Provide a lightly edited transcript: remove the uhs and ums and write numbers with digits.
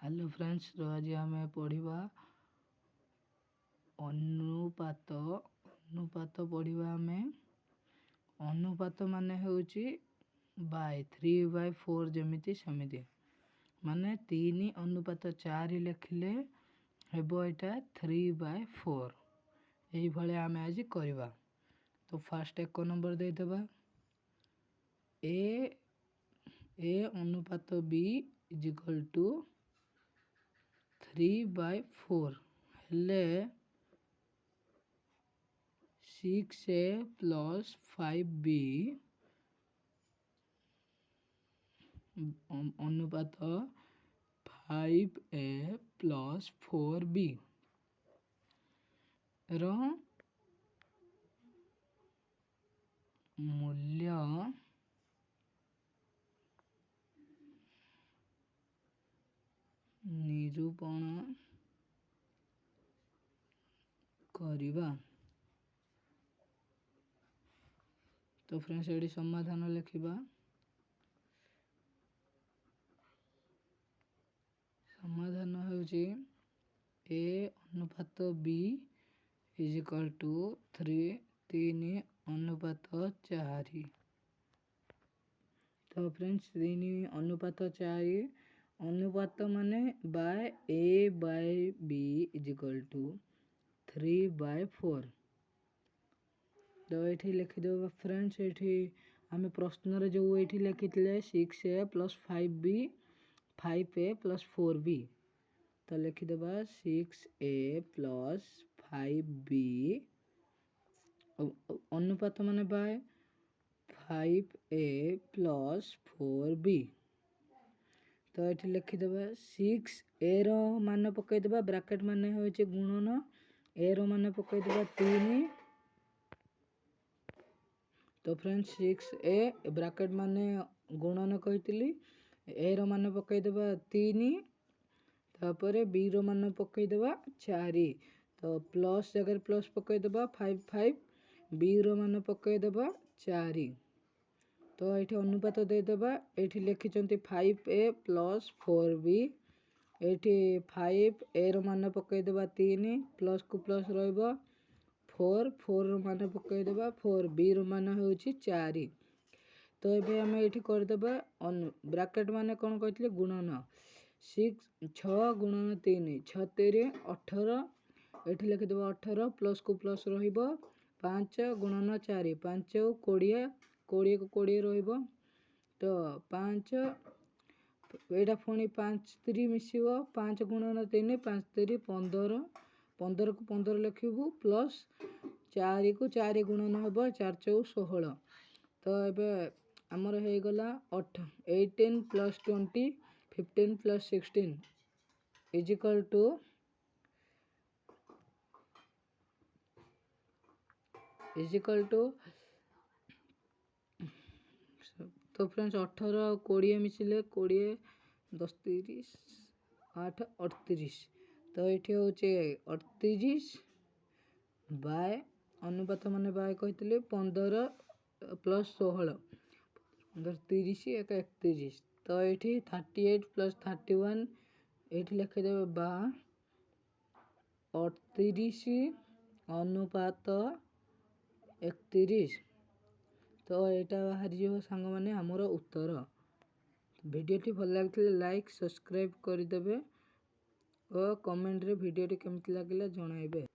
Hello friends, तो आज आम पढ़ा अनुपात। अनुपात पढ़ा आम अनुपात माने होची बाय 3/4 जमिति सेमिति माने 3:4 लिखिले हेबो एटा 3/4 यही भाई आम आज करवा। तो फास्ट 1 नंबर दे देबा ए अनुपात बी इज इक्वल टू 3/4 हेले 6a प्लस 5b अनुपात 5a प्लस 4b रो मूल्य निरूपण करिबा। तो फ्रेंड्स ये समाधान लिखिबा। समाधान होची ए अनुपात बी इज इक्वल टू 3:4। तो फ्रेंड्स 3:4 अनुपात माने by a by b is equal to 3/4। तो ये लिखिदेव फ्रेंड्स, ये आम प्रश्न जो ये लिखी 6a plus 5b 5a plus 4b। तो लिखिदेवा 6a प्लस 5b अनुपात माने बाय 5a प्लस 4b। तो ये लिखिदेवा 6a रो मान पकईदेवा ब्रैकेट माने होचे गुणन ए रो मान पकईदेवा 3। तो फ्रेंड्स 6a ब्रैकेट माने गुणन कही ए रो मान पकईदेवा 3 तापर बी रो मान पकईदेवा 4। तो प्लस जगह प्लस पकईदेवा 5 बी रो मान पकईदेवा 4। तो ये अनुपात देदेबा। ये लिखिं 5a प्लस 4b ये 5a रो मान पकईदेवा 3 प्लस को प्लस रहिबो 4 रो मान पकईदेवा 4 बी रो मान होची 4। तो ये आम ये करदेबा ब्रैकेट माने कौन कहते गुणन 6 गुणन 3 6 3 18 ये लिखिदेवा 18 प्लस को प्लस रहिबो 5 गुणन 4 5 20 20 को 20 रहिबो। तो 5 एटा पुणी 5 3 मिसिबो 5 गुणन 3 5 3 15 15 को 15 लिखिबू प्लस 4 को 4 गुणन हम 4 4 16। तो ये आमर हो गला 18 plus 20 15 plus 16 is equal to तो फ्रेंड्स 18 और 20 मिसिले 20 10 30 8 38। तो ये हूँ 38 बाय अनुपात माने बाय कहते 15 प्लस 16 15 30 एक 31। तो ये 38 प्लस 31 ये लिखिदेवे बा 38 अनुपात 31। तो यहाँ बाहरी जो सांग मैंने आमर उत्तर। भिडियोटी भल लगे लाइक सब्सक्राइब करदे और कमेंट रे भिडियोटी केमती लगे जणाइबे।